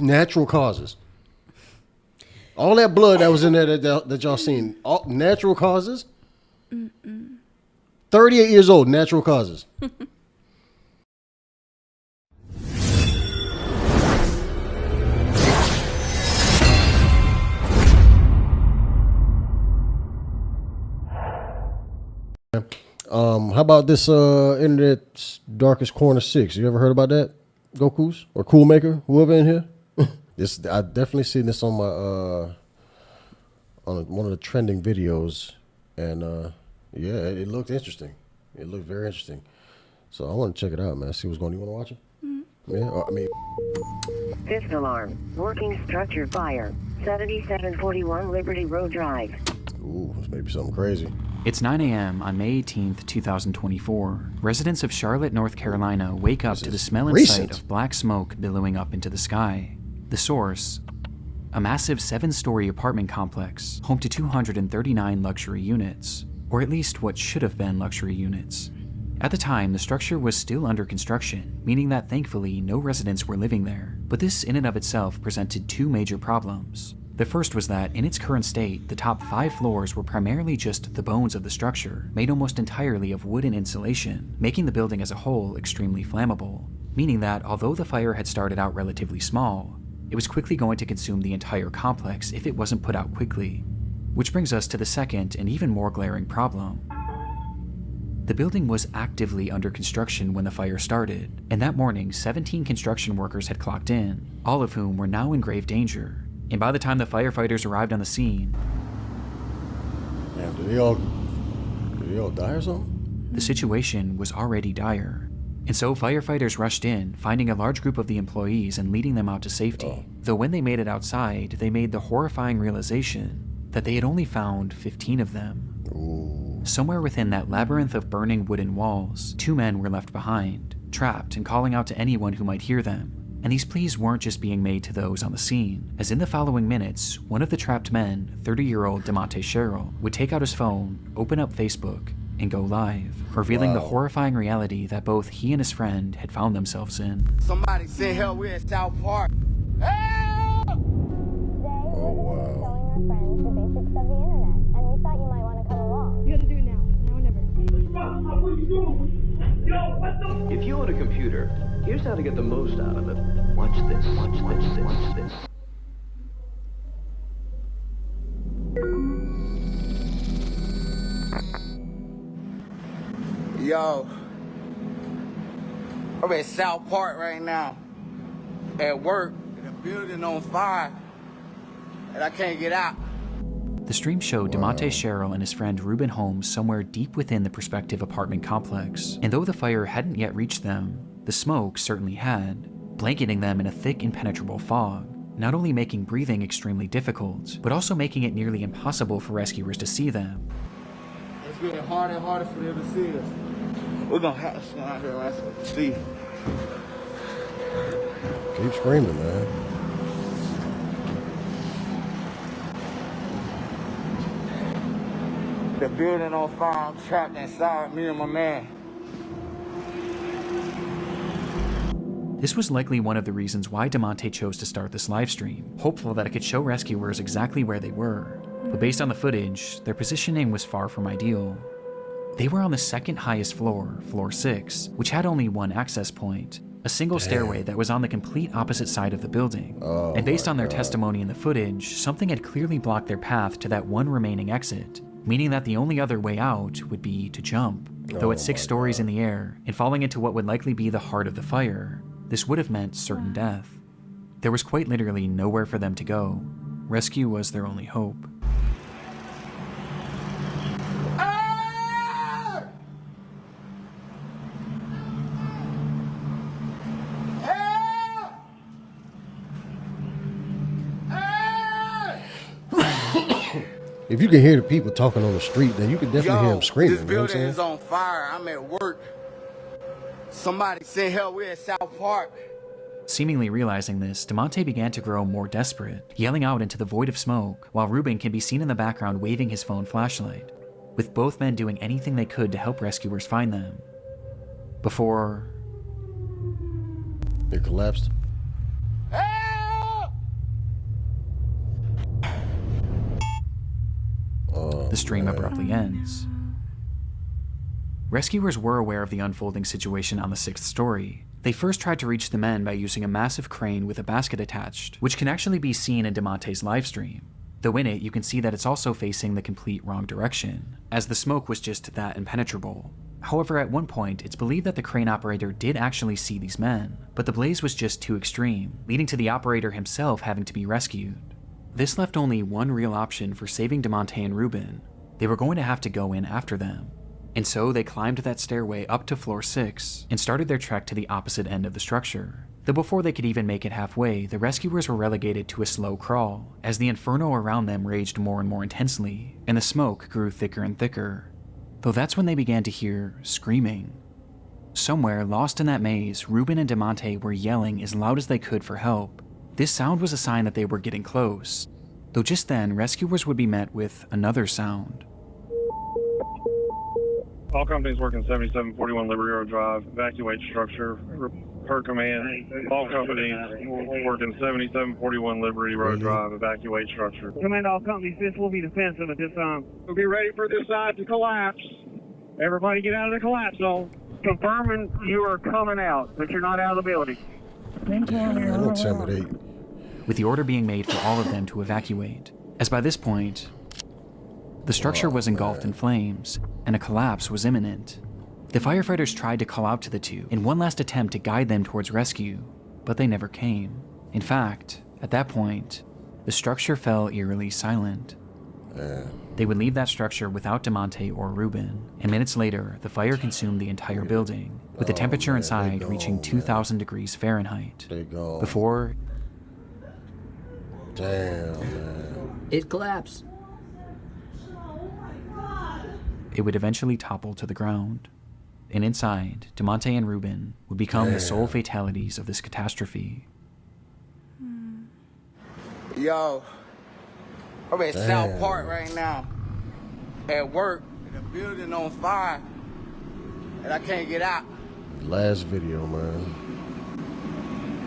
natural causes. All that blood that was in there that y'all seen, all natural causes. 38 years old, natural causes. How about this Internet's Darkest Corner 6? You ever heard about that? Goku's or Cool Maker, whoever in here? This I definitely seen this on my one of the trending videos, and yeah, it looked interesting. It looked very interesting. So I want to check it out, man. See what's going on. You want to watch it? Mm-hmm. Yeah, I mean. Fifth alarm. Working structure fire. 7741 Liberty Road Drive. Ooh, this may be something crazy. It's 9 a.m. on May 18th, 2024. Residents of Charlotte, North Carolina wake up to the smell and sight of black smoke billowing up into the sky. The source, a massive 7-story apartment complex home to 239 luxury units, or at least what should have been luxury units. At the time, the structure was still under construction, meaning that thankfully no residents were living there. But this in and of itself presented 2 major problems. The first was that, in its current state, the top 5 floors were primarily just the bones of the structure, made almost entirely of wood and insulation, making the building as a whole extremely flammable. Meaning that, although the fire had started out relatively small, it was quickly going to consume the entire complex if it wasn't put out quickly. Which brings us to the second and even more glaring problem. The building was actively under construction when the fire started, and that morning 17 construction workers had clocked in, all of whom were now in grave danger. And by the time the firefighters arrived on the scene, damn, did they all die or something? The situation was already dire. And so firefighters rushed in, finding a large group of the employees and leading them out to safety. Though when they made it outside, they made the horrifying realization that they had only found 15 of them. Ooh. Somewhere within that labyrinth of burning wooden walls, 2 men were left behind, trapped and calling out to anyone who might hear them. And these pleas weren't just being made to those on the scene, as in the following minutes, one of the trapped men, 30-year-old DeMonte Sherrill, would take out his phone, open up Facebook, and go live, revealing the horrifying reality that both he and his friend had found themselves in. Somebody send help, we're in South Park. Help! Oh, wow. Showing our friends the basics of the internet, and we thought you might want to come along. You gotta do it now or never. If you own a computer, here's how to get the most out of it. Watch this, watch this, watch this. Yo, I'm at South Park right now. At work, the building on fire, and I can't get out. The stream showed DeMonte Sherrill and his friend Ruben Holmes somewhere deep within the prospective apartment complex, and though the fire hadn't yet reached them, the smoke certainly had, blanketing them in a thick, impenetrable fog, not only making breathing extremely difficult, but also making it nearly impossible for rescuers to see them. It's getting harder and harder for them to see us. We're gonna have to stand out here and see. Keep screaming, man. The building on fire, I'm trapped inside, me and my man. This was likely one of the reasons why DeMonte chose to start this livestream, hopeful that it could show rescuers exactly where they were. But based on the footage, their positioning was far from ideal. They were on the second highest floor, floor 6, which had only one access point, a single stairway that was on the complete opposite side of the building. And based on their testimony in the footage, something had clearly blocked their path to that one remaining exit, meaning that the only other way out would be to jump. Though at 6 stories in the air, and falling into what would likely be the heart of the fire, this would have meant certain death. There was quite literally nowhere for them to go. Rescue was their only hope. If you can hear the people talking on the street, then you can definitely hear them screaming. This building is on fire. I'm at work. Somebody send help. We're at South Park. Seemingly realizing this, DeMonte began to grow more desperate, yelling out into the void of smoke, while Ruben can be seen in the background waving his phone flashlight, with both men doing anything they could to help rescuers find them. Before it collapsed. Help! the stream abruptly ends. Rescuers were aware of the unfolding situation on the 6th story. They first tried to reach the men by using a massive crane with a basket attached, which can actually be seen in DeMonte's livestream. Though in it, you can see that it's also facing the complete wrong direction, as the smoke was just that impenetrable. However, at one point, it's believed that the crane operator did actually see these men, but the blaze was just too extreme, leading to the operator himself having to be rescued. This left only one real option for saving DeMonte and Ruben. They were going to have to go in after them. And so they climbed that stairway up to floor 6 and started their trek to the opposite end of the structure. Though before they could even make it halfway, the rescuers were relegated to a slow crawl, as the inferno around them raged more and more intensely, and the smoke grew thicker and thicker. Though that's when they began to hear screaming. Somewhere lost in that maze, Ruben and DeMonte were yelling as loud as they could for help. This sound was a sign that they were getting close, though just then, rescuers would be met with another sound. All companies working 7741 Liberty Road Drive, evacuate structure, per command. All companies working 7741 Liberty Road Drive, evacuate structure. Command all companies, this will be defensive at this time. We'll be ready for this side to collapse. Everybody get out of the collapse zone. Confirming you are coming out, but you're not out of the building. Don't intimidate. With the order being made for all of them to evacuate, as by this point, the structure was engulfed in flames, and a collapse was imminent. The firefighters tried to call out to the two in one last attempt to guide them towards rescue, but they never came. In fact, at that point, the structure fell eerily silent. They would leave that structure without DeMonte or Ruben, and minutes later, the fire consumed the entire building, with the temperature inside reaching 2,000 degrees Fahrenheit. Before... Damn, man. It collapsed. It would eventually topple to the ground. And inside, DeMonte and Ruben would become the sole fatalities of this catastrophe. Yo, I'm at South Park right now, at work, and the building on fire, and I can't get out. Last video, man.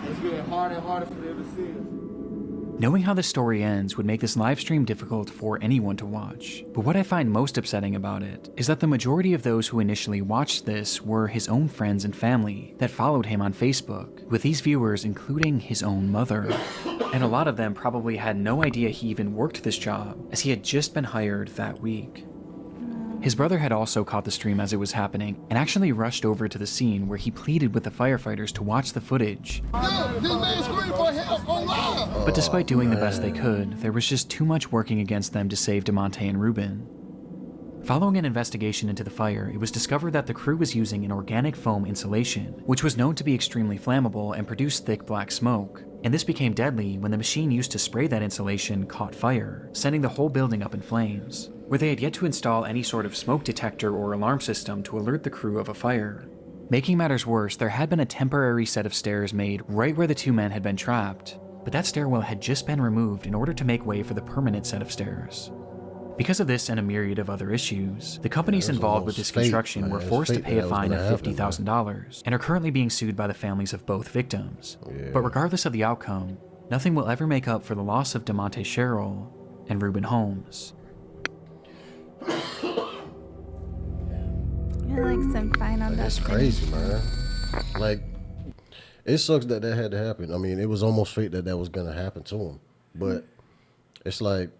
It's getting harder and harder for them to see us. Knowing how the story ends would make this live stream difficult for anyone to watch, but what I find most upsetting about it is that the majority of those who initially watched this were his own friends and family that followed him on Facebook, with these viewers including his own mother. And a lot of them probably had no idea he even worked this job, as he had just been hired that week. His brother had also caught the stream as it was happening and actually rushed over to the scene where he pleaded with the firefighters to watch the footage. But despite doing the best they could, there was just too much working against them to save DeMonte and Ruben. Following an investigation into the fire, it was discovered that the crew was using an organic foam insulation, which was known to be extremely flammable and produce thick black smoke. And this became deadly when the machine used to spray that insulation caught fire, sending the whole building up in flames, where they had yet to install any sort of smoke detector or alarm system to alert the crew of a fire. Making matters worse, there had been a temporary set of stairs made right where the two men had been trapped, but that stairwell had just been removed in order to make way for the permanent set of stairs. Because of this and a myriad of other issues, the companies involved with this construction were forced to pay a fine of $50,000 and are currently being sued by the families of both victims. But regardless of the outcome, nothing will ever make up for the loss of DeMonte Sherrill and Ruben Holmes. You're like some fine on that. That's crazy, man. Like, it sucks that that had to happen. I mean, it was almost fate that that was gonna happen to him. But it's like,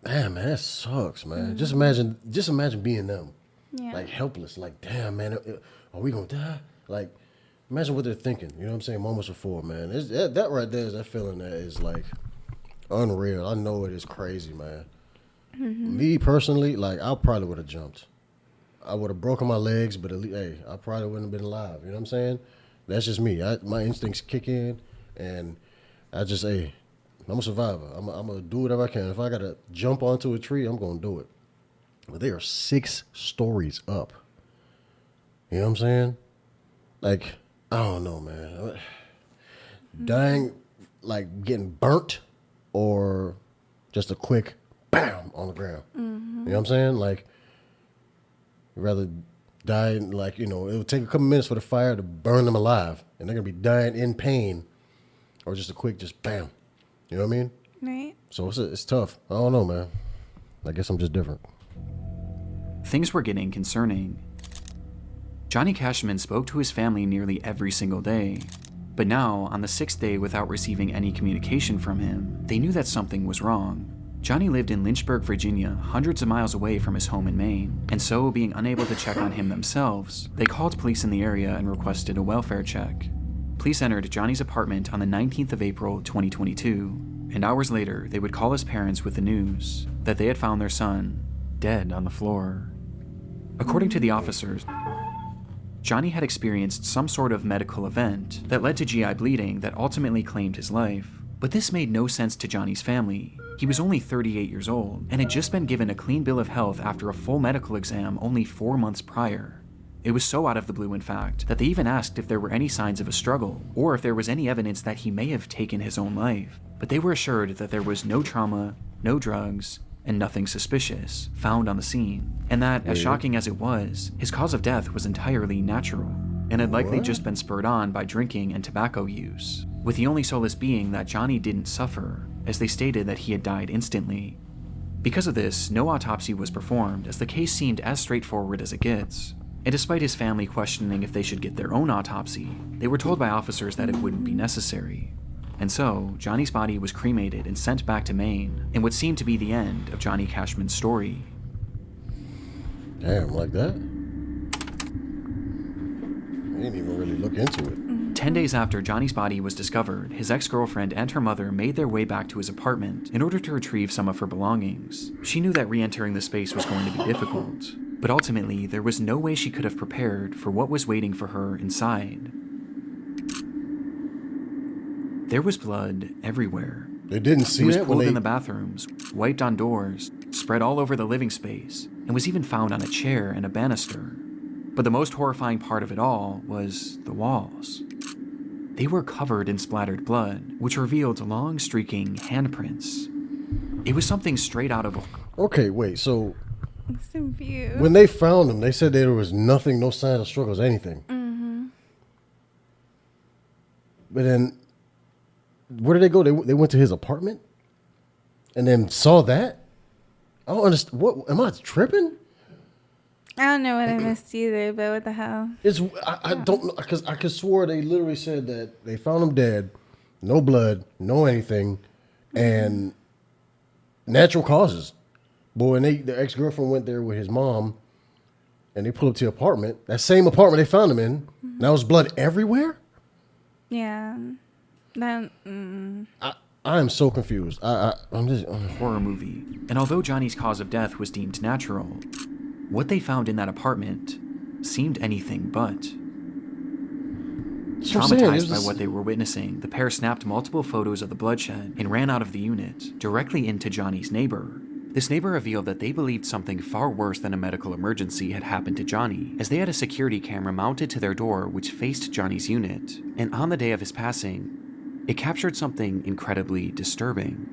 damn, man, that sucks, man. Just imagine being them, like helpless. Like, damn, man, are we gonna die? Like, imagine what they're thinking. You know what I'm saying? Moments before, man. That right there is that feeling that is like unreal. I know it is crazy, man. Me personally, like, I probably would have jumped. I would have broken my legs, but at least, hey, I probably wouldn't have been alive. You know what I'm saying? That's just me. My instincts kick in, and I just, hey, I'm a survivor. I'm going to do whatever I can. If I got to jump onto a tree, I'm going to do it. But they are 6 stories up. You know what I'm saying? Like, I don't know, man. Dying, like getting burnt, or just a quick bam on the ground. You know what I'm saying? Like, rather die, like, you know, it would take a couple minutes for the fire to burn them alive, and they're going to be dying in pain, or just a quick, just bam. You know what I mean? Right. So it's tough. I don't know, man. I guess I'm just different. Things were getting concerning. Johnny Cashman spoke to his family nearly every single day, but now, on the 6th day without receiving any communication from him, they knew that something was wrong. Johnny lived in Lynchburg, Virginia, hundreds of miles away from his home in Maine, and so, being unable to check on him themselves, they called police in the area and requested a welfare check. Police entered Johnny's apartment on the 19th of April, 2022, and hours later, they would call his parents with the news that they had found their son dead on the floor. According to the officers, Johnny had experienced some sort of medical event that led to GI bleeding that ultimately claimed his life. But this made no sense to Johnny's family. He was only 38 years old and had just been given a clean bill of health after a full medical exam only 4 months prior. It was so out of the blue, in fact, that they even asked if there were any signs of a struggle or if there was any evidence that he may have taken his own life. But they were assured that there was no trauma, no drugs, and nothing suspicious found on the scene, and that, as shocking as it was, his cause of death was entirely natural, and had likely just been spurred on by drinking and tobacco use, with the only solace being that Johnny didn't suffer, as they stated that he had died instantly. Because of this, no autopsy was performed, as the case seemed as straightforward as it gets, and despite his family questioning if they should get their own autopsy, they were told by officers that it wouldn't be necessary. And so, Johnny's body was cremated and sent back to Maine, in what seemed to be the end of Johnny Cashman's story. Damn, like that? I didn't even really look into it. 10 days after Johnny's body was discovered, his ex-girlfriend and her mother made their way back to his apartment in order to retrieve some of her belongings. She knew that re-entering the space was going to be difficult, but ultimately, there was no way she could have prepared for what was waiting for her inside. There was blood everywhere. They didn't see it was that pooled in the bathrooms, wiped on doors, spread all over the living space, and was even found on a chair and a banister. But the most horrifying part of it all was the walls. They were covered in splattered blood, which revealed long streaking handprints. It was something straight out of a... Okay, wait, so... I'm so confused. When they found him, they said there was nothing, no sign of struggles, anything. Mm-hmm. But then... Where did they go? They went to his apartment and then saw that? I don't understand. What am I tripping? I don't know what I missed either, but what the hell? I don't know, because I could swore they literally said that they found him dead, no blood, no anything, and natural causes. Boy, and the ex-girlfriend went there with his mom, and they pulled up to the apartment. That same apartment they found him in. Now there's blood everywhere? Yeah. I am so confused. I'm just... horror movie. And although Johnny's cause of death was deemed natural, what they found in that apartment seemed anything but. Traumatized by what they were witnessing, the pair snapped multiple photos of the bloodshed and ran out of the unit, directly into Johnny's neighbor. This neighbor revealed that they believed something far worse than a medical emergency had happened to Johnny, as they had a security camera mounted to their door which faced Johnny's unit, and on the day of his passing, it captured something incredibly disturbing.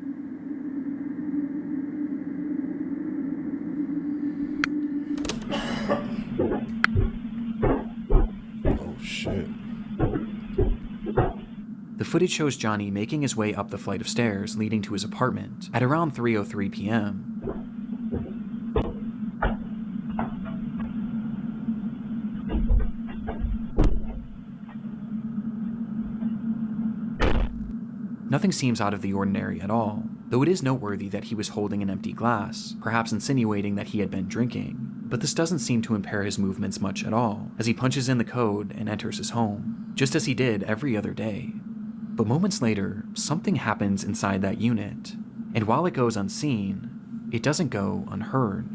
Oh, shit. The footage shows Johnny making his way up the flight of stairs leading to his apartment at around 3:03 p.m. Nothing seems out of the ordinary at all, though it is noteworthy that he was holding an empty glass, perhaps insinuating that he had been drinking. But this doesn't seem to impair his movements much at all, as he punches in the code and enters his home, just as he did every other day. But moments later, something happens inside that unit, and while it goes unseen, it doesn't go unheard.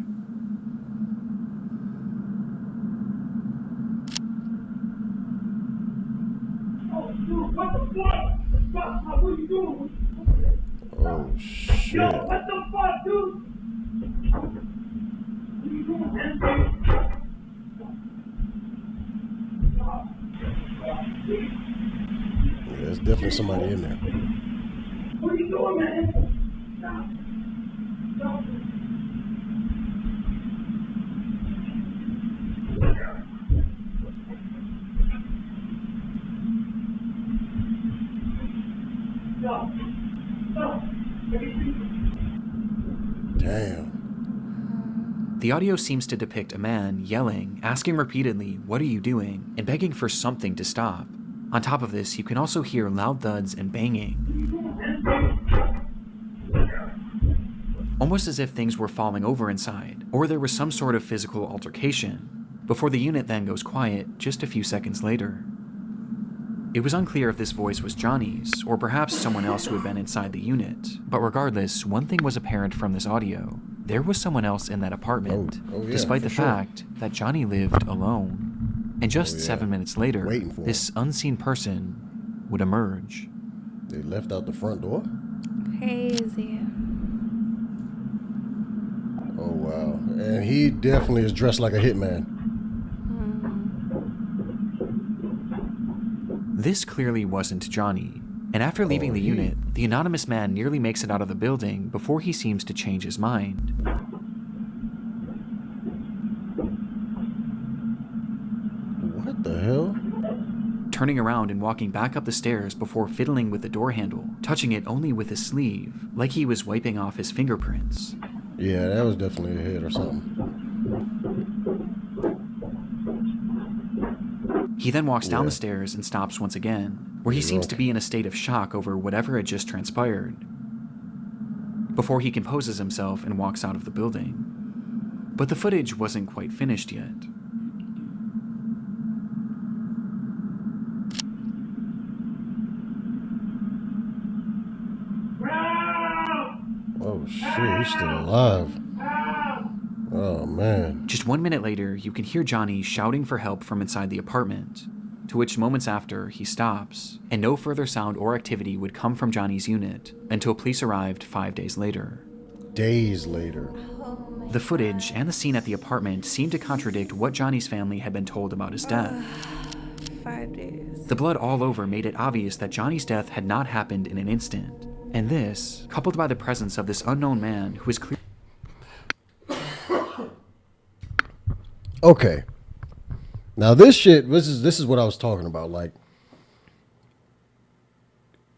Oh, shit. Yo, what the fuck, dude? Yeah, there's definitely somebody in there. What are you doing, man? Stop. Stop. Damn. The audio seems to depict a man yelling, asking repeatedly, "What are you doing?" and begging for something to stop. On top of this, you can also hear loud thuds and banging, almost as if things were falling over inside, or there was some sort of physical altercation, before the unit then goes quiet just a few seconds later. It was unclear if this voice was Johnny's, or perhaps someone else who had been inside the unit, but regardless, one thing was apparent from this audio. There was someone else in that apartment, despite the fact that Johnny lived alone. And just 7 minutes later, this unseen person would emerge. They left out the front door? Crazy. Oh, wow. And he definitely is dressed like a hitman. This clearly wasn't Johnny, and after leaving the unit, the anonymous man nearly makes it out of the building before he seems to change his mind. What the hell? Turning around and walking back up the stairs before fiddling with the door handle, touching it only with his sleeve, like he was wiping off his fingerprints. Yeah, that was definitely a hit or something. He then walks down the stairs and stops once again, where he seems to be in a state of shock over whatever had just transpired, before he composes himself and walks out of the building. But the footage wasn't quite finished yet. Oh shit, he's still alive. Oh man. Just 1 minute later, you can hear Johnny shouting for help from inside the apartment, to which moments after, he stops, and no further sound or activity would come from Johnny's unit until police arrived 5 days later. Days later. The footage and the scene at the apartment seemed to contradict what Johnny's family had been told about his death. 5 days. The blood all over made it obvious that Johnny's death had not happened in an instant, and this, coupled by the presence of this unknown man who is clearly... Okay. Now this is what I was talking about. Like,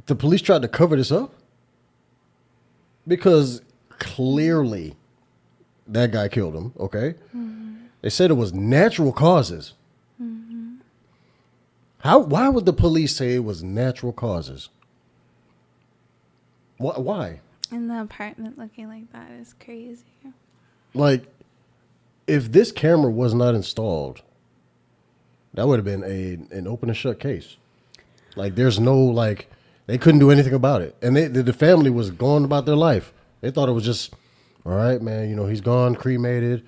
the police tried to cover this up because clearly that guy killed him. Okay. Mm-hmm. They said it was natural causes. Mm-hmm. Why would the police say it was natural causes? Why? In the apartment looking like that is crazy. Like, if this camera was not installed, that would have been an open and shut case. Like, there's no, like, they couldn't do anything about it. And the family was going about their life. They thought it was just, all right, man, he's gone, cremated,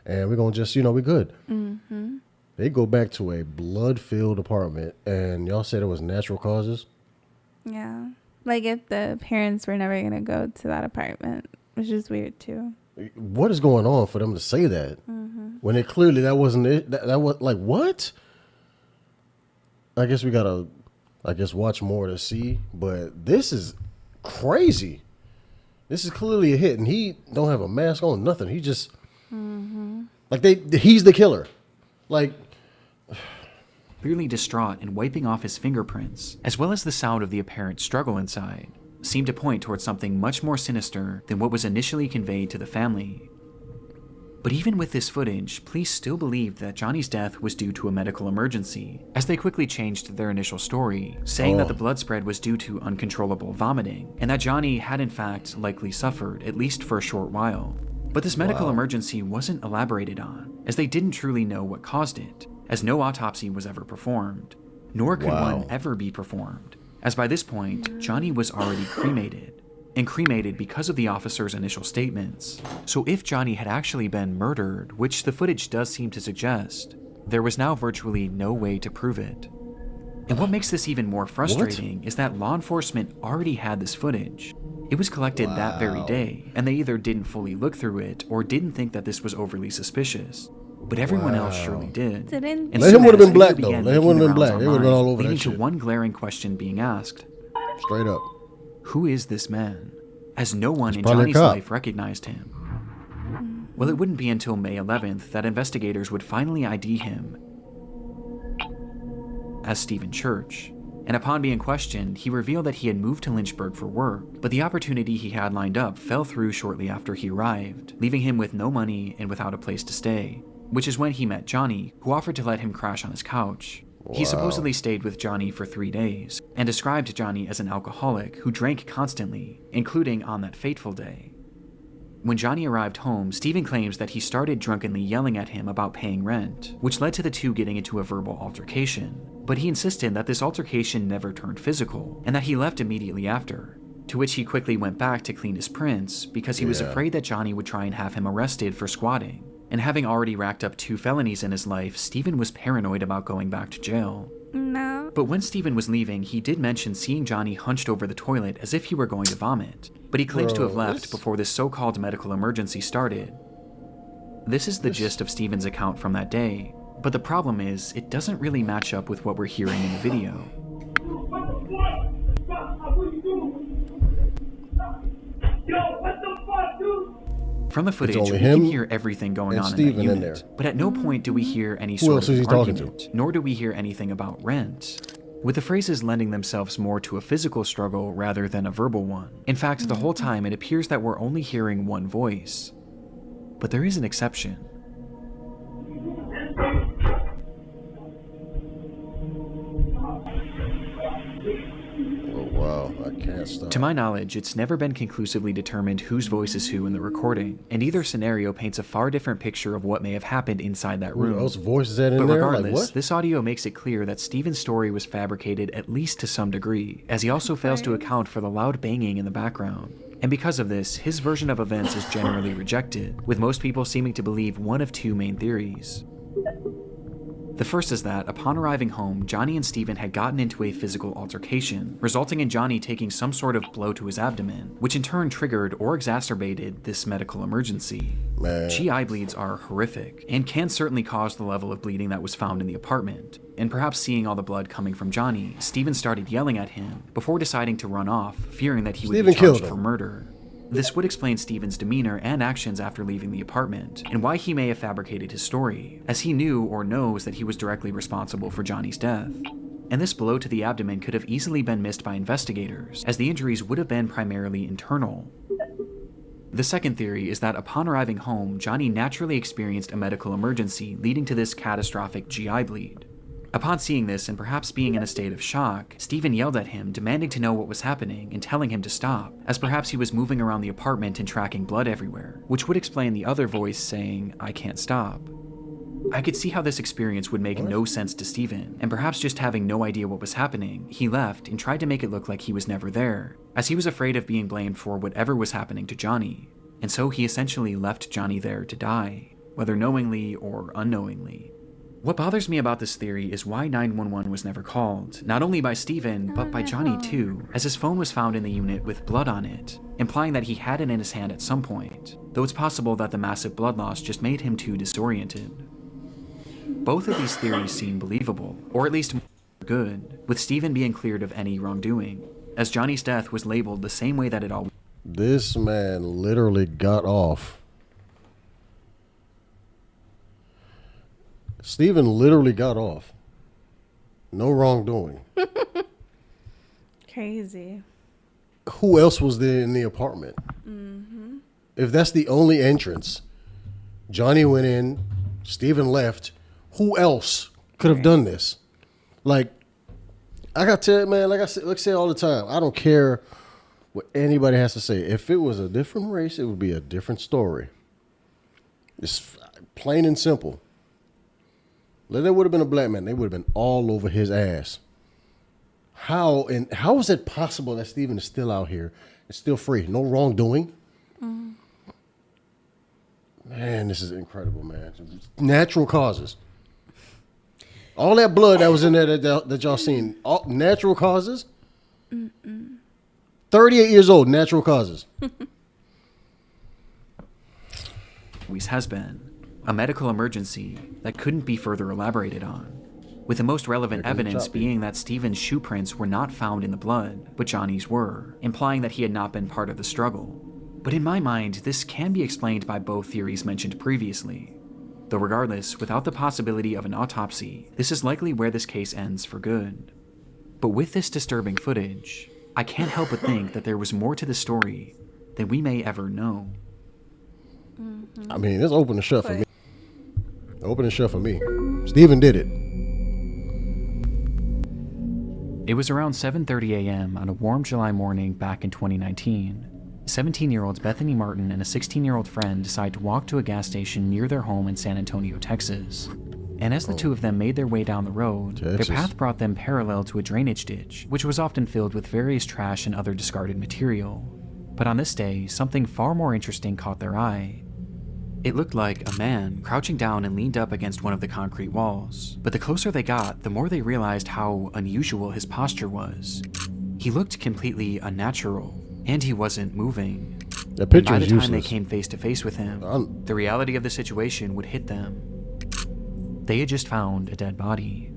and we're going to just, we're good. Mm-hmm. They go back to a blood-filled apartment, and y'all said it was natural causes? Yeah. Like, if the parents were never going to go to that apartment, which is weird, too. What is going on for them to say that? Mm-hmm. When it clearly that wasn't it? That was, like, what? I guess we got to, watch more to see. But this is crazy. This is clearly a hit. And he don't have a mask on, nothing. He just, like, he's the killer. Like... Clearly distraught and wiping off his fingerprints, as well as the sound of the apparent struggle inside, seemed to point towards something much more sinister than what was initially conveyed to the family. But even with this footage, police still believed that Johnny's death was due to a medical emergency, as they quickly changed their initial story, saying that the blood spread was due to uncontrollable vomiting, and that Johnny had in fact likely suffered, at least for a short while. But this medical emergency wasn't elaborated on, as they didn't truly know what caused it, as no autopsy was ever performed, nor could one ever be performed, as by this point, Johnny was already cremated, and cremated because of the officer's initial statements. So if Johnny had actually been murdered, which the footage does seem to suggest, there was now virtually no way to prove it. And what makes this even more frustrating is that law enforcement already had this footage. It was collected that very day, and they either didn't fully look through it or didn't think that this was overly suspicious. But everyone else surely did. Let him would have been black, though. Let him would have been black. It would have been all over that leading shit. to one glaring question being asked. Straight up. Who is this man? As no one in Johnny's life recognized him. Well, it wouldn't be until May 11th that investigators would finally ID him as Stephen Church. And upon being questioned, he revealed that he had moved to Lynchburg for work, but the opportunity he had lined up fell through shortly after he arrived, leaving him with no money and without a place to stay, which is when he met Johnny, who offered to let him crash on his couch. He supposedly stayed with Johnny for 3 days, and described Johnny as an alcoholic who drank constantly, including on that fateful day. When Johnny arrived home, Stephen claims that he started drunkenly yelling at him about paying rent, which led to the two getting into a verbal altercation. But he insisted that this altercation never turned physical, and that he left immediately after, to which he quickly went back to clean his prints because he was afraid that Johnny would try and have him arrested for squatting. And having already racked up 2 felonies in his life, Stephen was paranoid about going back to jail. No. But when Stephen was leaving, he did mention seeing Johnny hunched over the toilet as if he were going to vomit, but he claims to have left before this so-called medical emergency started. This is the gist of Stephen's account from that day, but the problem is, it doesn't really match up with what we're hearing in the video. From the footage, we can hear everything going on in that unit, but at no point do we hear any sort of argument, nor do we hear anything about rent, with the phrases lending themselves more to a physical struggle rather than a verbal one. In fact, the whole time it appears that we're only hearing one voice. But there is an exception. Wow, I can't stop. To my knowledge, it's never been conclusively determined whose voice is who in the recording, and either scenario paints a far different picture of what may have happened inside that room. Whose voice is that in but there? regardless, like, what? This audio makes it clear that Stephen's story was fabricated at least to some degree, as he also fails to account for the loud banging in the background. And because of this, his version of events is generally rejected, with most people seeming to believe one of 2 main theories. The first is that, upon arriving home, Johnny and Stephen had gotten into a physical altercation, resulting in Johnny taking some sort of blow to his abdomen, which in turn triggered or exacerbated this medical emergency. GI bleeds are horrific, and can certainly cause the level of bleeding that was found in the apartment, and perhaps seeing all the blood coming from Johnny, Stephen started yelling at him, before deciding to run off, fearing that he would be charged for murder. This would explain Stephen's demeanor and actions after leaving the apartment, and why he may have fabricated his story, as he knew or knows that he was directly responsible for Johnny's death. And this blow to the abdomen could have easily been missed by investigators, as the injuries would have been primarily internal. The second theory is that upon arriving home, Johnny naturally experienced a medical emergency leading to this catastrophic GI bleed. Upon seeing this and perhaps being in a state of shock, Stephen yelled at him, demanding to know what was happening and telling him to stop, as perhaps he was moving around the apartment and tracking blood everywhere, which would explain the other voice saying, "I can't stop." I could see how this experience would make no sense to Stephen, and perhaps just having no idea what was happening, he left and tried to make it look like he was never there, as he was afraid of being blamed for whatever was happening to Johnny, and so he essentially left Johnny there to die, whether knowingly or unknowingly. What bothers me about this theory is why 911 was never called, not only by Stephen, but by Johnny too, as his phone was found in the unit with blood on it, implying that he had it in his hand at some point, though it's possible that the massive blood loss just made him too disoriented. Both of these theories seem believable, or at least good, with Stephen being cleared of any wrongdoing, as Johnny's death was labeled the same way that it always. This man literally got off. Stephen literally got off. No wrongdoing. Crazy. Who else was there in the apartment? Mm-hmm. If that's the only entrance, Johnny went in, Stephen left. Who else could have done this? Like, I got to tell you, man, like I say all the time, I don't care what anybody has to say. If it was a different race, it would be a different story. It's plain and simple. If there would have been a black man, they would have been all over his ass. How is it possible that Stephen is still out here and still free? No wrongdoing? Man, this is incredible, man. Natural causes. All that blood that was in there that y'all seen, all natural causes? 38 years old, natural causes. Always has been. A medical emergency that couldn't be further elaborated on, with the most relevant evidence being that Stephen's shoe prints were not found in the blood, but Johnny's were, implying that he had not been part of the struggle. But in my mind, this can be explained by both theories mentioned previously. Though regardless, without the possibility of an autopsy, this is likely where this case ends for good. But with this disturbing footage, I can't help but think that there was more to the story than we may ever know. I mean, it's open and shut for me. Open and shut for me. Steven did it. It was around 7:30 a.m. on a warm July morning back in 2019. 17-year-olds Bethany Martin and a 16-year-old friend decide to walk to a gas station near their home in San Antonio, Texas. And as the two of them made their way down the road, their path brought them parallel to a drainage ditch, which was often filled with various trash and other discarded material. But on this day, something far more interesting caught their eye. It looked like a man crouching down and leaned up against one of the concrete walls. But the closer they got, the more they realized how unusual his posture was. He looked completely unnatural, and he wasn't moving. That picture by the is time useless. they came face to face with him, the reality of the situation would hit them. They had just found a dead body.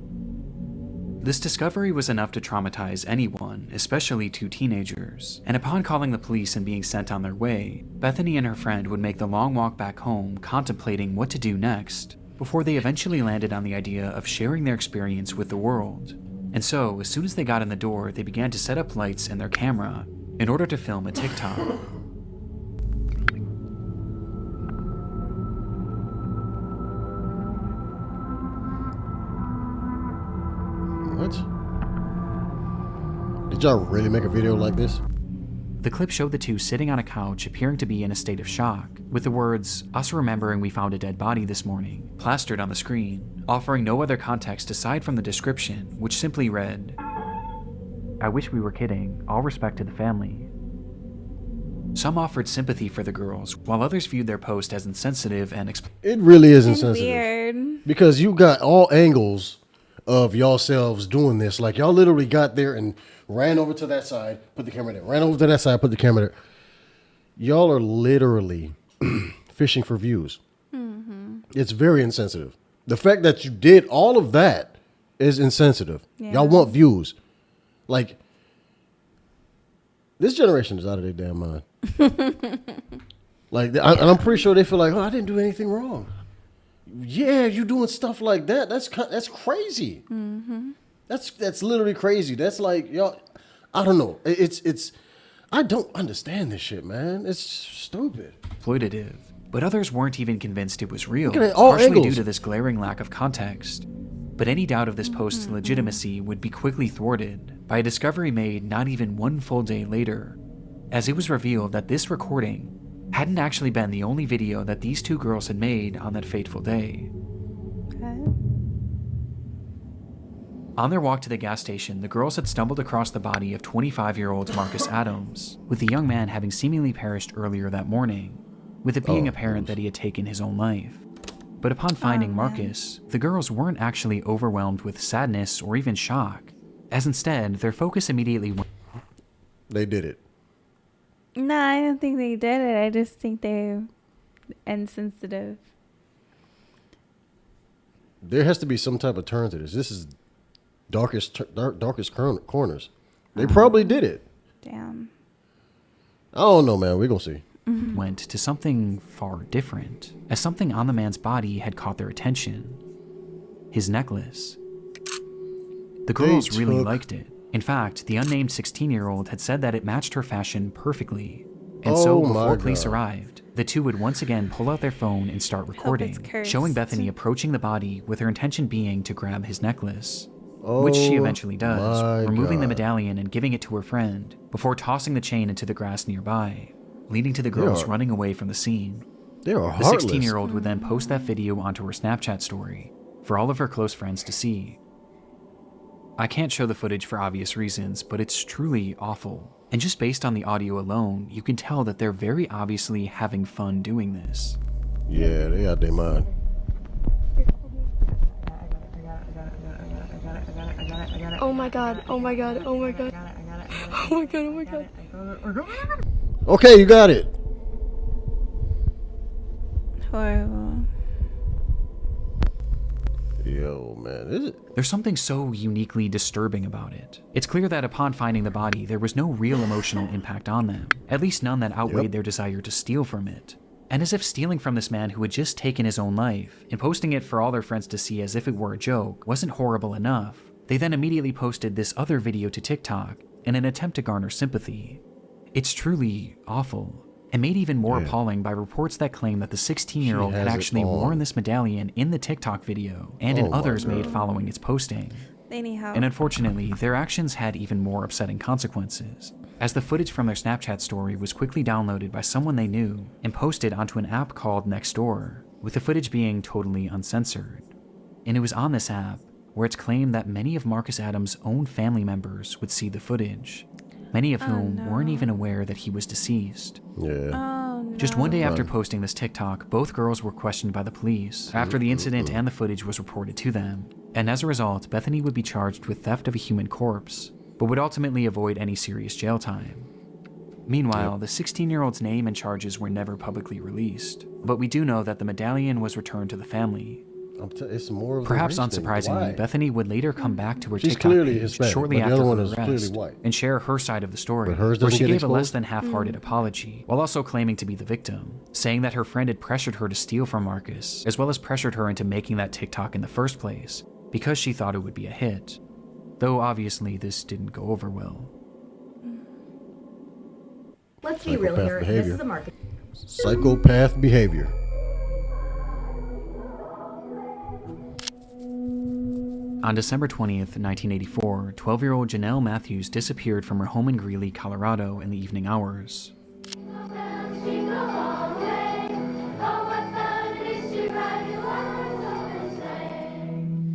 This discovery was enough to traumatize anyone, especially two teenagers, and upon calling the police and being sent on their way, Bethany and her friend would make the long walk back home contemplating what to do next, before they eventually landed on the idea of sharing their experience with the world. And so, as soon as they got in the door, they began to set up lights and their camera in order to film a TikTok. What? Did y'all really make a video like this? The clip showed the two sitting on a couch appearing to be in a state of shock, with the words, "Us remembering we found a dead body this morning," plastered on the screen, offering no other context aside from the description, which simply read, "I wish we were kidding, all respect to the family." Some offered sympathy for the girls, while others viewed their post as insensitive and It really is And insensitive. weird. Because you got all angles of yourselves doing this. Like, y'all literally got there and ran over to that side, put the camera there. Ran over to that side, put the camera there. Y'all are literally fishing for views. It's very insensitive. The fact that you did all of that is insensitive. Yeah. Y'all want views. Like, this generation is out of their damn mind. Like, and I'm pretty sure they feel like, oh, I didn't do anything wrong. Yeah, you doing stuff like that. That's crazy. That's literally crazy. That's like, y'all, I don't know. It's I don't understand this shit, man. It's stupid. exploitative. But others weren't even convinced it was real, Look at it, all partially angles. due to this glaring lack of context. But any doubt of this post's legitimacy would be quickly thwarted by a discovery made not even one full day later, as it was revealed that this recording hadn't actually been the only video that these two girls had made on that fateful day. Okay. On their walk to the gas station, the girls had stumbled across the body of 25-year-old Marcus Adams, with the young man having seemingly perished earlier that morning, with it being apparent that he had taken his own life. But upon finding Marcus, the girls weren't actually overwhelmed with sadness or even shock, as instead, their focus immediately went. They did it. No, I don't think they did it. I just think they're insensitive. There has to be some type of turn to this. This is darkest corners. They probably did it. Damn. I don't know, man. We're going to see. Went to something far different, as something on the man's body had caught their attention. His necklace. The girls really liked it. In fact, the unnamed 16-year-old had said that it matched her fashion perfectly. And so before police arrived, the two would once again pull out their phone and start recording, showing Bethany approaching the body with her intention being to grab his necklace. Which she eventually does, removing the medallion and giving it to her friend, before tossing the chain into the grass nearby, leading to the girls running away from the scene. They are The heartless. 16-year-old would then post that video onto her Snapchat story for all of her close friends to see. I can't show the footage for obvious reasons, but it's truly awful. And just based on the audio alone, you can tell that they're very obviously having fun doing this. Yeah, they out their mind. Oh my god, oh my god, oh my god. Oh my god, oh my god. Okay, you got it. Horrible. Yo, man. Is it? There's something so uniquely disturbing about it. It's clear that upon finding the body, there was no real emotional impact on them, at least none that outweighed their desire to steal from it. And as if stealing from this man who had just taken his own life, and posting it for all their friends to see as if it were a joke, wasn't horrible enough, They then immediately posted this other video to TikTok in an attempt to garner sympathy. It's truly awful, and made even more appalling by reports that claim that the 16-year-old had actually worn this medallion in the TikTok video and in others made following its posting. They need help. And unfortunately, their actions had even more upsetting consequences, as the footage from their Snapchat story was quickly downloaded by someone they knew and posted onto an app called Nextdoor, with the footage being totally uncensored. And it was on this app where it's claimed that many of Marcus Adams' own family members would see the footage, many of whom weren't even aware that he was deceased. Just one day after posting this TikTok, both girls were questioned by the police after the incident and the footage was reported to them. And as a result, Bethany would be charged with theft of a human corpse, but would ultimately avoid any serious jail time. Meanwhile, the 16-year-old's name and charges were never publicly released, but we do know that the medallion was returned to the family. It's more of Perhaps the race thing. unsurprisingly, Why? Bethany would later come back to her She's TikTok clearly page Hispanic, shortly but the after other her one is clearly arrest white. and share her side of the story, But hers where doesn't she get gave a less exposed? than half-hearted apology, while also claiming to be the victim, saying that her friend had pressured her to steal from Marcus, as well as pressured her into making that TikTok in the first place, because she thought it would be a hit. Though obviously this didn't go over well. Let's be real here. This is a market. Psychopath behavior. On December 20th, 1984, 12-year-old Janelle Matthews disappeared from her home in Greeley, Colorado in the evening hours.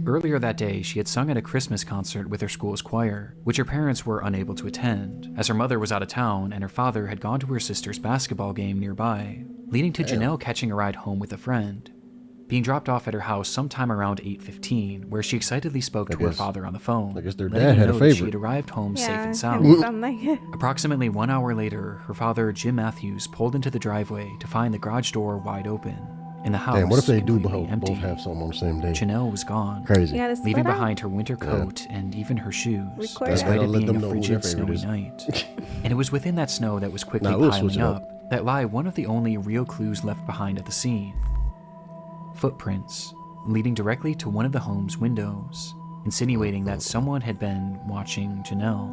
Earlier that day, she had sung at a Christmas concert with her school's choir, which her parents were unable to attend, as her mother was out of town and her father had gone to her sister's basketball game nearby, leading to Janelle catching a ride home with a friend. Being dropped off at her house sometime around 8:15, where she excitedly spoke to her father on the phone, I guess their letting dad him had a know that she favorite. had arrived home safe and kinda sound. sound like it. Approximately 1 hour later, her father, Jim Matthews, pulled into the driveway to find the garage door wide open, and the house Damn, what if they do completely empty. both have something on the same day? Janelle was gone, Crazy. leaving behind her winter coat and even her shoes, Record despite that. it being Let them a know who frigid, their favorite snowy is. night. And it was within that snow that was quickly Nah, we'll switch piling it up. up that lie one of the only real clues left behind at the scene. Footprints leading directly to one of the home's windows, insinuating that someone had been watching Janelle.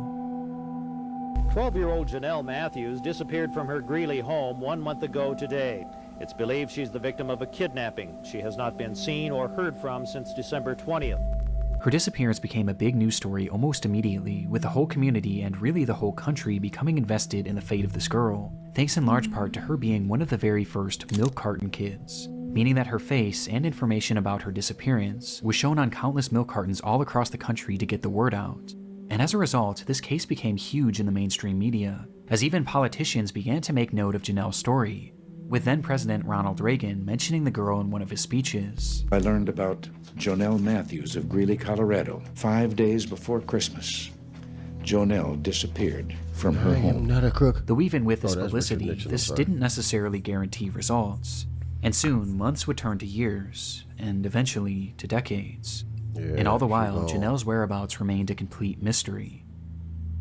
12-year-old Janelle Matthews disappeared from her Greeley home 1 month ago today. It's believed she's the victim of a kidnapping. She has not been seen or heard from since December 20th. Her disappearance became a big news story almost immediately, with the whole community and really the whole country becoming invested in the fate of this girl, thanks in large part to her being one of the very first milk carton kids, meaning that her face and information about her disappearance was shown on countless milk cartons all across the country to get the word out. And as a result, this case became huge in the mainstream media, as even politicians began to make note of Janelle's story, with then-President Ronald Reagan mentioning the girl in one of his speeches. I learned about Jonelle Matthews of Greeley, Colorado, 5 days before Christmas. Jonelle disappeared from her home. Not a crook. Though even with this Oh, that's publicity, Richard Nixon, I'm this sorry. didn't necessarily guarantee results. And soon, months would turn to years, and eventually to decades. And all the while, Janelle's whereabouts remained a complete mystery.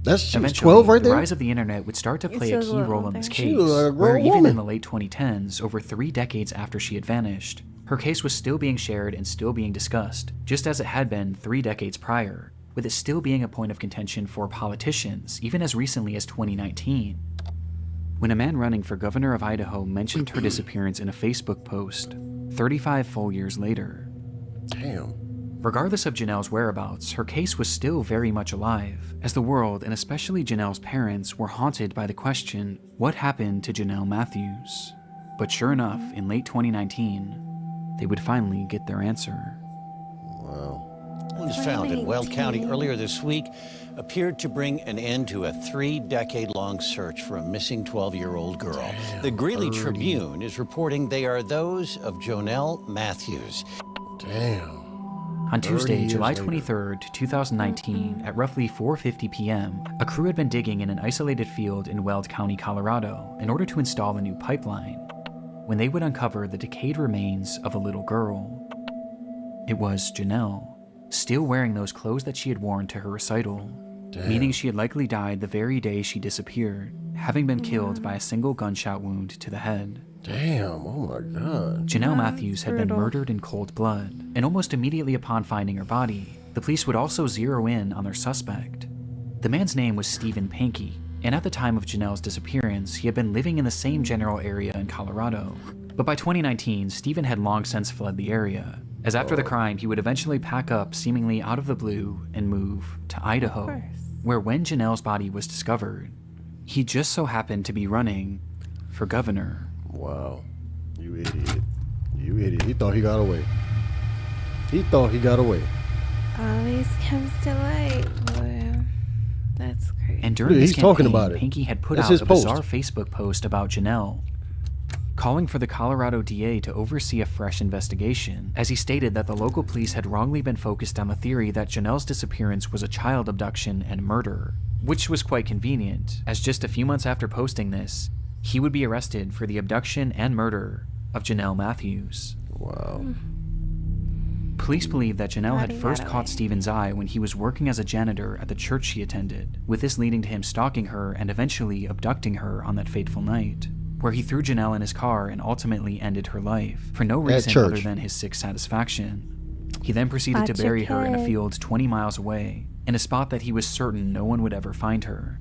She was Eventually, 12 right the there? rise of the internet would start to play a key role in this She case, was a where grown even woman. in the late 2010s, over 3 decades after she had vanished, her case was still being shared and still being discussed, just as it had been 3 decades prior, with it still being a point of contention for politicians, even as recently as 2019. When a man running for governor of Idaho mentioned her disappearance in a Facebook post, 35 full years later. Damn. Regardless of Janelle's whereabouts, her case was still very much alive, as the world, and especially Janelle's parents, were haunted by the question, what happened to Janelle Matthews? But sure enough, in late 2019, they would finally get their answer. Was found in Weld County earlier this week appeared to bring an end to a 3-decade-long search for a missing 12-year-old girl. The Greeley Tribune is reporting they are those of Jonelle Matthews. Damn. On Tuesday, 30 July years later. 23rd, 2019, at roughly 4:50 p.m., a crew had been digging in an isolated field in Weld County, Colorado, in order to install a new pipeline, when they would uncover the decayed remains of a little girl. It was Janelle, still wearing those clothes that she had worn to her recital, meaning she had likely died the very day she disappeared, having been killed by a single gunshot wound to the head. Damn, oh my God. Janelle Matthews had been brutal. murdered in cold blood, and almost immediately upon finding her body, the The police would also zero in on their suspect. The man's name was Stephen Pankey, and at the time of Janelle's disappearance, he had been living in the same general area in Colorado. But by 2019, Stephen had long since fled the area, as after the crime, he would eventually pack up seemingly out of the blue and move to Idaho, where when Janelle's body was discovered, he just so happened to be running for governor. Wow. You idiot. You idiot. He thought he got away. He thought he got away. Always comes to light. Boy, that's crazy. And during this he's campaign, talking about it. Pankey had put That's out his a post. bizarre Facebook post about Janelle, calling for the Colorado DA to oversee a fresh investigation, as he stated that the local police had wrongly been focused on the theory that Janelle's disappearance was a child abduction and murder, which was quite convenient, as just a few months after posting this, he would be arrested for the abduction and murder of Janelle Matthews. Wow. Police believe that Janelle had first caught Stephen's eye when he was working as a janitor at the church she attended, with this leading to him stalking her and eventually abducting her on that fateful night, where he threw Janelle in his car and ultimately ended her life, for no reason other than his sick satisfaction. He then proceeded to bury her in a field 20 miles away, in a spot that he was certain no one would ever find her.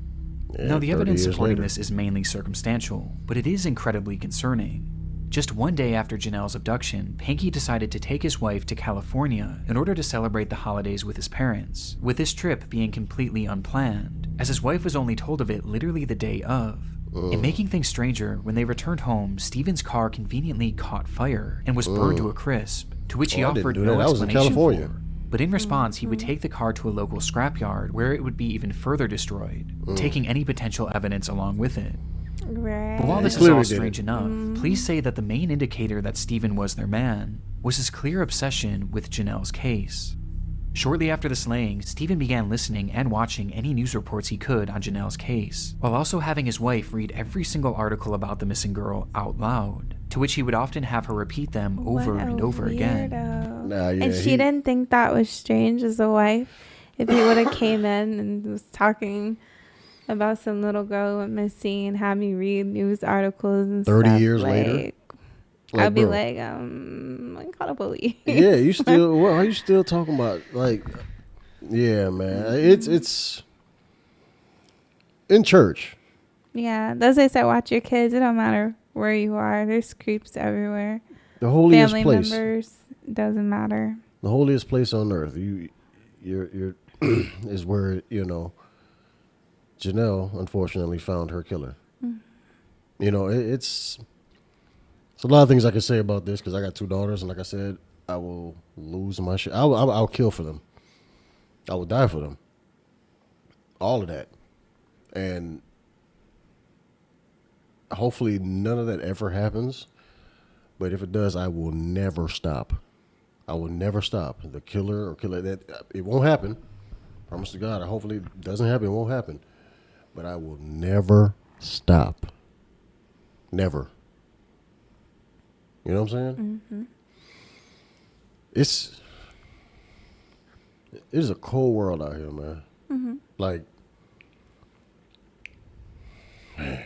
Now, the evidence supporting this is mainly circumstantial, but it is incredibly concerning. Just one day after Janelle's abduction, Pankey decided to take his wife to California in order to celebrate the holidays with his parents, with this trip being completely unplanned, as his wife was only told of it literally the day of. And making things stranger, when they returned home, Stephen's car conveniently caught fire and was burned to a crisp, to which he offered no explanation for. But in response, he would take the car to a local scrapyard where it would be even further destroyed, taking any potential evidence along with it. But while this is all strange enough, police say that the main indicator that Stephen was their man was his clear obsession with Janelle's case. Shortly after the slaying, Stephen began listening and watching any news reports he could on Janelle's case, while also having his wife read every single article about the missing girl out loud, to which he would often have her repeat them over and over again. And she didn't think that was strange as a wife. If he would have came in and was talking about some little girl who went missing and had me read news articles and 30 stuff, years like, later? I'd be bro. like, I call the police. Yeah, you still, what are you still talking about? Like, yeah, man. It's in church. Yeah, that's why I said, watch your kids. It don't matter where you are. There's creeps everywhere. The holiest Family place. members, doesn't matter. The holiest place on earth. You're is where, Janelle unfortunately found her killer. It's a lot of things I can say about this because I got 2 daughters, and like I said, I will lose my shit. I'll kill for them. I will die for them. All of that. And hopefully none of that ever happens. But if it does, I will never stop. I will never stop. The killer or killer, it won't happen. Promise to God. Hopefully it doesn't happen. It won't happen. But I will never stop. Never. You know what I'm saying? Mm-hmm. It is a cold world out here, man. Mm-hmm. Like, man.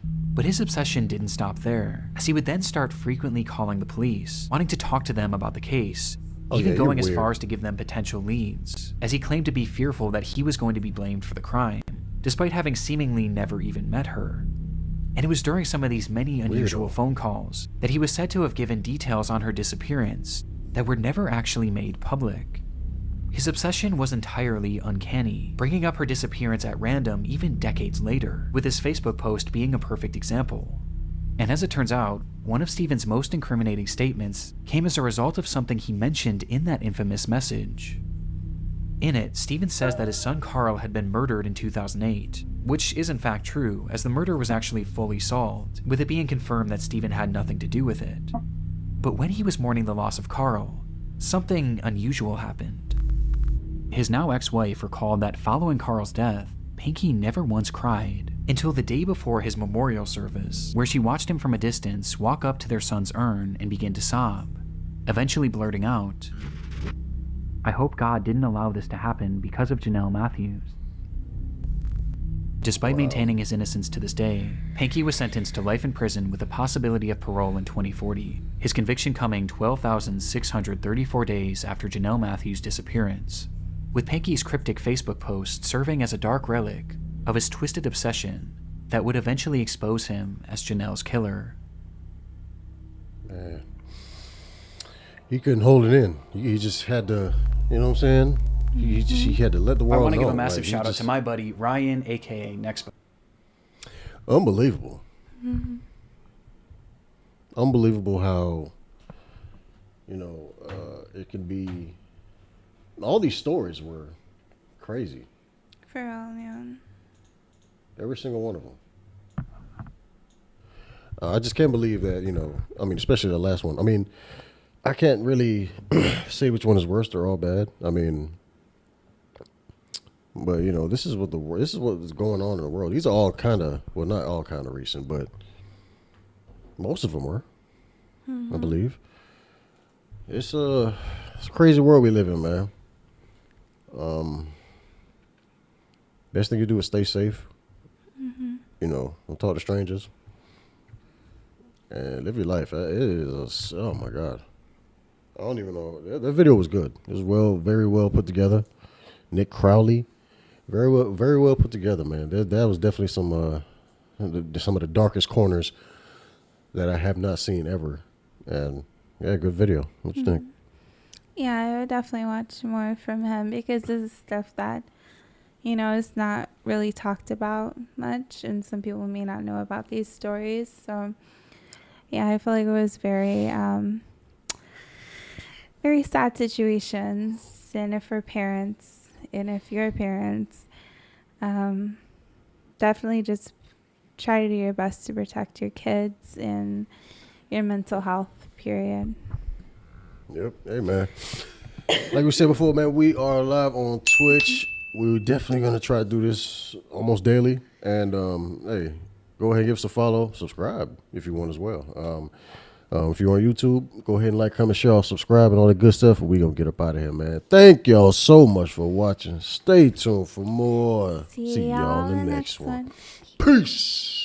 But his obsession didn't stop there, as he would then start frequently calling the police, wanting to talk to them about the case, even going as far as to give them potential leads, as he claimed to be fearful that he was going to be blamed for the crime, despite having seemingly never even met her. And it was during some of these many unusual phone calls that he was said to have given details on her disappearance that were never actually made public. His obsession was entirely uncanny, bringing up her disappearance at random even decades later, with his Facebook post being a perfect example. And as it turns out, one of Stephen's most incriminating statements came as a result of something he mentioned in that infamous message. In it, Stephen says that his son Carl had been murdered in 2008, which is in fact true, as the murder was actually fully solved, with it being confirmed that Stephen had nothing to do with it. But when he was mourning the loss of Carl, something unusual happened. His now ex-wife recalled that following Carl's death, Pankey never once cried, until the day before his memorial service, where she watched him from a distance walk up to their son's urn and begin to sob, eventually blurting out, "I hope God didn't allow this to happen because of Janelle Matthews." Despite maintaining his innocence to this day, Pankey was sentenced to life in prison with the possibility of parole in 2040, his conviction coming 12,634 days after Janelle Matthews' disappearance, with Pankey's cryptic Facebook post serving as a dark relic of his twisted obsession that would eventually expose him as Janelle's killer. Man. He couldn't hold it in. He just had to, you know what I'm saying? He had to let the world know. I want to give a massive shout out to my buddy Ryan, aka Next. Unbelievable. Unbelievable how, you know, it can be. All these stories were crazy. For real, man. Every single one of them. I just can't believe that, you know, I mean, especially the last one. I mean, I can't really say which one is worse. They're all bad. I mean, but you know, this is what is going on in the world. These are all kind of, well, not all kind of recent, but most of them were, I believe. It's a crazy world we live in, man. Best thing you do is stay safe. You know, don't talk to strangers, and live your life. It is oh my God. I don't even know. That video was good. It was very well put together. Nick Crowley, very well put together, man. That was definitely some of the darkest corners that I have not seen ever. And yeah, good video. What you think? Yeah, I would definitely watch more from him because this is stuff that, you know, is not really talked about much, and some people may not know about these stories. So yeah, I feel like it was very sad situations, and if we're parents, and if you're parents, definitely just try to do your best to protect your kids and your mental health, period. Yep. Hey, man. Like we said before, man, we are live on Twitch. We're definitely going to try to do this almost daily. And, hey, go ahead and give us a follow. Subscribe if you want as well. If you're on YouTube, go ahead and like, comment, share, subscribe, and all that good stuff. And we're going to get up out of here, man. Thank y'all so much for watching. Stay tuned for more. See y'all in the next one. Peace.